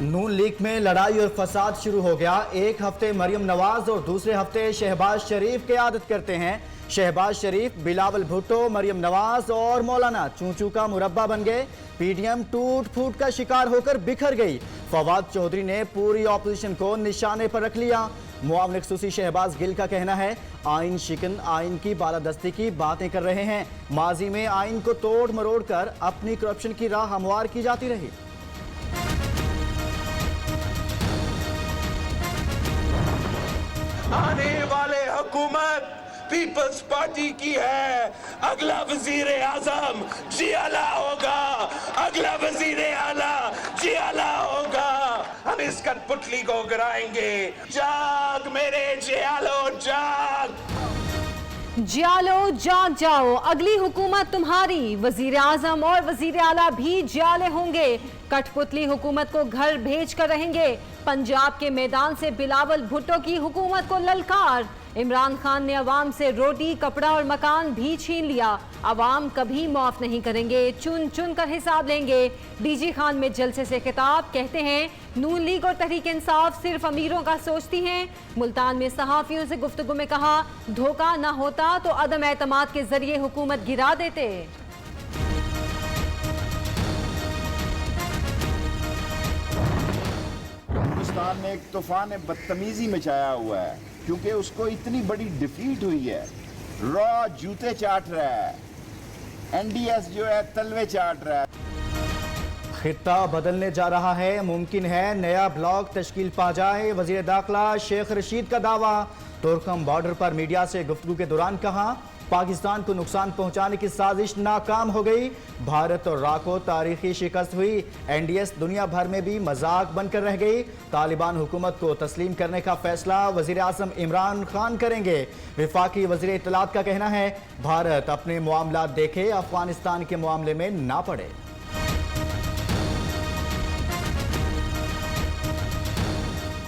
नून league में लड़ाई और फसाद शुरू हो गया। एक हफ्ते मरियम नवाज और दूसरे हफ्ते शहबाज शरीफ क़यादत करते हैं। शहबाज शरीफ, बिलावल भुट्टो, मरियम नवाज और मौलाना चूचू का मुरब्बा बन गए। पीडीएम टूट फूट का शिकार होकर बिखर गई। फवाद चौधरी ने पूरी ऑपोजिशन को निशाने पर रख लिया। मुआविन खसूसी शहबाज गिल का कहना है, आइन शिकन आइन की बालादस्ती की बातें कर रहे हैं। माजी में आइन को तोड़ मरोड़ कर अपनी करप्शन की राह हमवार की जाती रही। आने वाले हुकूमत पीपल्स पार्टी की है। अगला वजीर आजम जियाला होगा, अगला वजीर आला जियाला होगा। हम इस कठपुतली को गिराएंगे। जाग मेरे जियालो जाग। जियालो जाग जाओ, अगली हुकूमत तुम्हारी। वजीर आजम और वजीर आला भी जियाले होंगे। कठपुतली हुकूमत को घर भेज कर रहेंगे। पंजाब के मैदान से बिलावल भुट्टो की हुकूमत को ललकार। इमरान खान ने अवाम से रोटी, कपड़ा और मकान भी छीन लिया। अवाम कभी माफ नहीं करेंगे, चुन चुन कर हिसाब लेंगे। डीजी खान में जलसे से खिताब, कहते हैं नून लीग और तहरीक इंसाफ सिर्फ अमीरों का सोचती हैं। मुल्तान में सहाफियों से गुफ्तगू में कहा, धोखा न होता तो अदम एतमाद के जरिए हुकूमत गिरा देते। हिंदुस्तान में एक तूफान बदतमीजी मचाया हुआ है, क्योंकि उसको इतनी बड़ी डिफीट हुई है। रॉ जूते चाट रहा है, एनडीएस जो है तलवे चाट रहा है। खित्ता बदलने जा रहा है, मुमकिन है नया ब्लॉक तश्कील पा जाए। वजीर दाखिला शेख रशीद का दावा। तुर्कम बॉर्डर पर मीडिया से गुफ्तगू के दौरान कहा, पाकिस्तान को नुकसान पहुंचाने की साजिश नाकाम हो गई। भारत और रा को तारीखी शिकस्त हुई। एनडीएस दुनिया भर में भी मजाक बनकर रह गई। तालिबान हुकूमत को तस्लीम करने का फैसला वजीर आज़म इमरान खान करेंगे। वफाकी वजीर इत्तलात का कहना है, भारत अपने मामलात देखे, अफगानिस्तान के मामले में ना पड़े।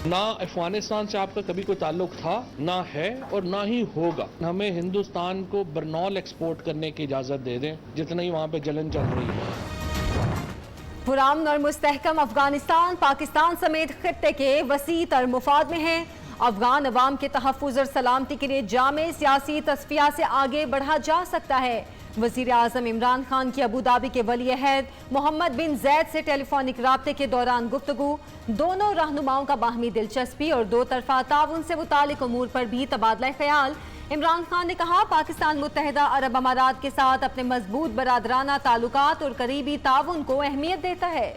ना अफगानिस्तान से आपका कभी कोई ताल्लुक था, ना है और ना ही होगा। हमें हिंदुस्तान को बरनौल एक्सपोर्ट करने की इजाज़त दे दें, जितना ही वहाँ पे जलन चल रही है। पुरान और मुस्तहकम अफगानिस्तान पाकिस्तान समेत खित्ते के वसी तर मुफाद में है। अफगान अवाम के तहफ़्फ़ुज़ और सलामती के लिए जामे सियासी तस्फ़िया से आगे बढ़ा जा सकता है। वज़ीर आज़म इमरान खान की अबू धाबी के वली अहद मोहम्मद बिन ज़ैद से टेलीफोनिक राब्ते के दौरान गुफ्तगू। दोनों रहनुमाओं का बाहमी दिलचस्पी और दो तरफ़ा ताउन से मुतालिक उमूर पर भी तबादला ख्याल। इमरान खान ने कहा, पाकिस्तान मुत्तहिदा अरब अमारात के साथ अपने मजबूत बरादराना ताल्लुकात और करीबी ताउन को अहमियत देता है।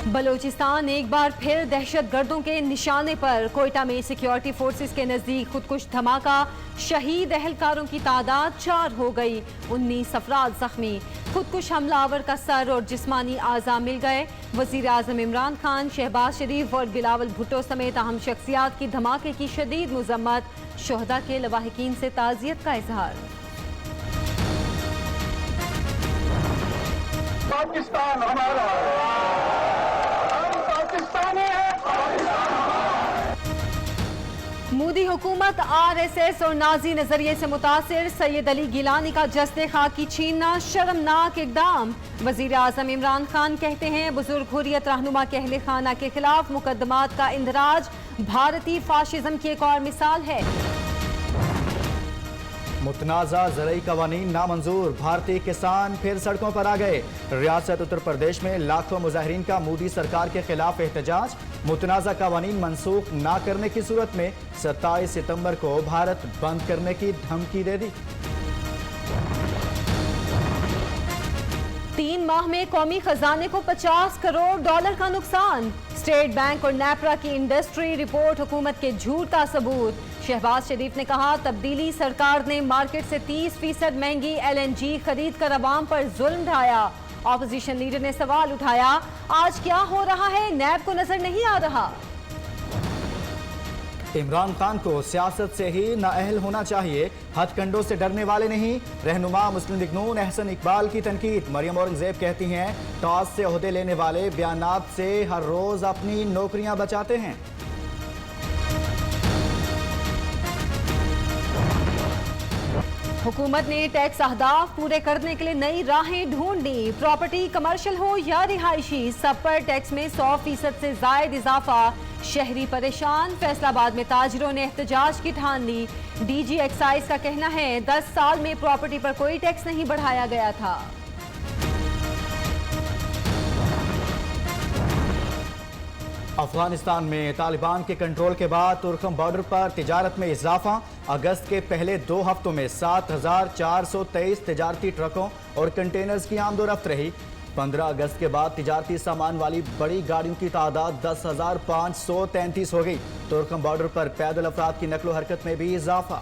बलोचिस्तान एक बार फिर दहशत गर्दों के निशाने पर। कोयटा में सिक्योरिटी फोर्सेस के नजदीक खुदकुश धमाका, शहीद अहलकारों की तादाद 4 हो गई, 19 अफराद जख्मी। खुदकुश हमलावर का सर और जिस्मानी आज़ा मिल गए। वजीर आज़म इमरान खान, शहबाज शरीफ और बिलावल भुट्टो समेत अहम शख्सियात की धमाके की शदीद मुज़म्मत। शोहदा के लवाहिकीन से ताज़ियत का इजहार। पाकिस्तान हमारा, मोदी हुकूमत आरएसएस और नाजी नजरिए से मुतासिर। सैयद अली गिलानी का जस्ते खाकी छीनना शर्मनाक इकदाम। वजीर आज़म इमरान खान कहते हैं, बुजुर्ग हुर्रियत रहनुमा के अहले खाना के खिलाफ मुकदमात का इंदराज भारतीय फाशिज्म की एक और मिसाल है। मुतनाज़ा ज़रई कवानीन नामंजूर, भारतीय किसान फिर सड़कों पर आ गए। रियासत उत्तर प्रदेश में लाखों मुजाहिरीन का मोदी सरकार के खिलाफ एहतजाज। मुतनाज़ा कवानीन मनसूख ना करने की सूरत में 27 सितंबर को भारत बंद करने की धमकी दे दी। 3 माह में कौमी खजाने को $50 करोड़ का नुकसान। स्टेट बैंक और नेपरा की इंडस्ट्री रिपोर्ट हुकूमत के झूठ का सबूत। शहबाज शरीफ ने कहा, तब्दीली सरकार ने मार्केट से 30% महंगी LNG खरीद कर अवाम पर जुल्म ढाया। ऑपोजिशन लीडर ने सवाल उठाया, आज क्या हो रहा है, नैब को नजर नहीं आ रहा। इमरान खान को सियासत से ही नाअहल होना चाहिए, हथकंडों से डरने वाले नहीं। रहनुमा मुस्लिम लीग नून अहसन इकबाल की तनकीद। मरियम औरंगजेब कहती हैं, टॉस से ओहदे लेने वाले बयानात से हर रोज अपनी नौकरियां बचाते हैं। हुकूमत ने टैक्स अहदाफ पूरे करने के लिए नई राहें ढूंढी। प्रॉपर्टी कमर्शियल हो या रिहायशी, सब पर टैक्स में 100% से जायद इजाफा। शहरी परेशान, फैसलाबाद में ताजिरों ने एहतजाज की ठान ली। डीजी एक्साइज का कहना है 10 साल में प्रॉपर्टी पर कोई टैक्स नहीं बढ़ाया गया था। अफगानिस्तान में तालिबान के कंट्रोल के बाद तुर्कम बॉर्डर पर तिजारत में इजाफा। अगस्त के पहले 2 हफ्तों में 7,423 तिजारती ट्रकों और कंटेनर्स की आमदोरफ्त रही। 15 अगस्त के बाद तिजारती सामान वाली बड़ी गाड़ियों की तादाद 10,533 हो गई। तुर्कम बॉर्डर पर पैदल अफराद की नकलो हरकत में भी इजाफा।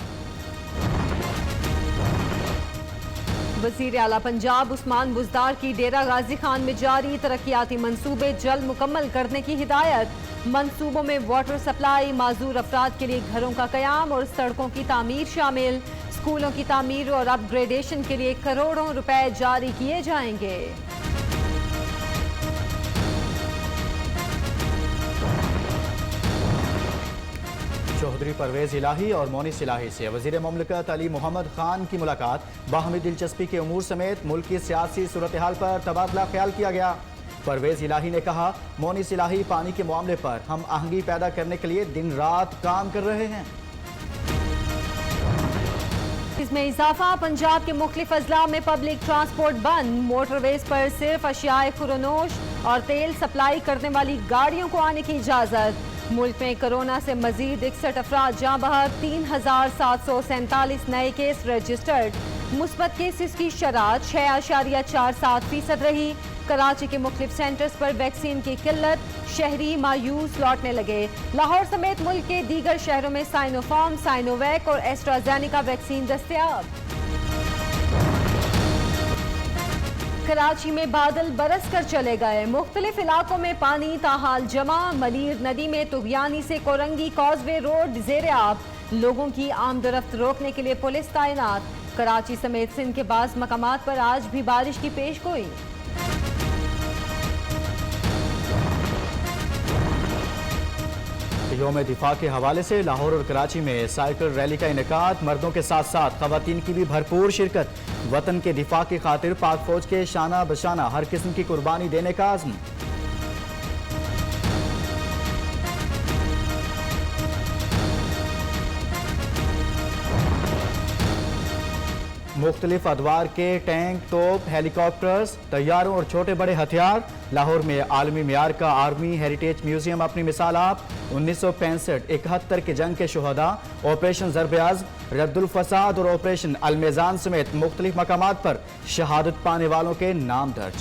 वज़ीर आला पंजाब उस्मान बुज़दार की डेरा गाजी खान में जारी तरक्याती मंसूबे जल्द मुकम्मल करने की हिदायत। मंसूबों में वाटर सप्लाई, माजूर अफराद के लिए घरों का कयाम और सड़कों की तामीर शामिल। स्कूलों की तामीर और अपग्रेडेशन के लिए करोड़ों रुपए जारी किए जाएंगे। चौधरी परवेज इलाही और मोनिस इलाही से वज़ीर मुमलिकत अली मोहम्मद खान की मुलाकात। बाहमी दिलचस्पी के उमूर समेत मुल्क की सियासी सूरत हाल पर तबादला ख्याल किया गया। परवेज इलाही ने कहा, मोनिस इलाही पानी के मामले पर हम आहंगी पैदा करने के लिए दिन रात काम कर रहे हैं। इसमें इजाफा, पंजाब के मुख्तलिफ अजला में पब्लिक ट्रांसपोर्ट बंद। मोटरवेज पर सिर्फ अशियाए खुरोनोश और तेल सप्लाई करने वाली गाड़ियों को आने की इजाजत। मुल्क में कोरोना से मजीद 61 अफराद जाँ बहक, 3,747 नए केस रजिस्टर्ड। मुस्बत केसेस की शरह 6.47% रही। कराची के मुख्तलिफ सेंटर्स पर वैक्सीन की किल्लत, शहरी मायूस लौटने लगे। लाहौर समेत मुल्क के दीगर शहरों में साइनोफार्म, साइनोवैक और एस्ट्राजेनिका वैक्सीन दस्तयाब। कराची में बादल बरस कर चले गए। मुख्तलिफ इलाकों में पानी ताहाल जमा। मलीर नदी में तुगयानी से कोरंगी कॉजवे रोड ज़ेरे आब। लोगों की आमदरफ्त रोकने के लिए पुलिस तैनात। कराची समेत सिंध के बाज़ मकामात पर आज भी बारिश की पेशगोई। यौम दिफा के हवाले से लाहौर और कराची में साइकिल रैली का इनेकाद। मर्दों के साथ साथ खवातीन की भी भरपूर शिरकत। वतन के दिफा की खातिर पाक फौज के शाना बशाना हर किस्म की कुर्बानी देने का आज़म। मुख्तलिफ अदवार के टैंक, तोप, हेलीकॉप्टर्स, तैयारों और छोटे बड़े हथियार। लाहौर में आलमी मियार का आर्मी हेरिटेज म्यूजियम अपनी मिसाल आप। 1965-71 के जंग के शुहदा, ऑपरेशन ज़रब-ए-आज़, रद्दुल फसाद और ऑपरेशन अलमेज़ान समेत मुख्तलिफ मकामात पर शहादत पाने वालों के नाम दर्ज।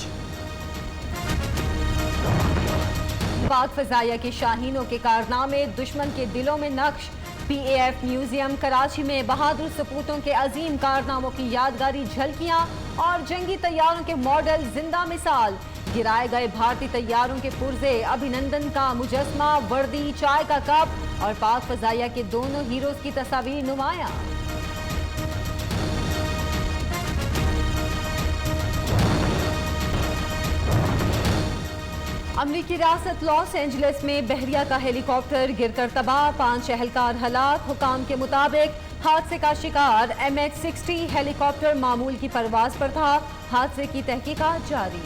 पाक फ़ज़ाइया के शाहीनों के कारनामे, दुश्मन के दिलों में नक्श। PAF म्यूजियम कराची में बहादुर सपूतों के अजीम कारनामों की यादगारी झलकियां और जंगी तैयारों के मॉडल जिंदा मिसाल। गिराए गए भारतीय तैयारों के पुर्जे, अभिनंदन का मुजस्मा, वर्दी, चाय का कप और पाक फ़ज़ाइया के दोनों हीरोज की तस्वीर नुमाया। अमरीकी रियासत लॉस एंजलिस में बहरिया का हेलीकॉप्टर गिरकर तबाह, 5 एहलकार हलाक। हुकाम के मुताबिक हादसे का शिकार MH-60 हेलीकॉप्टर मामूल की परवाज पर था। हादसे की तहकीकात जारी।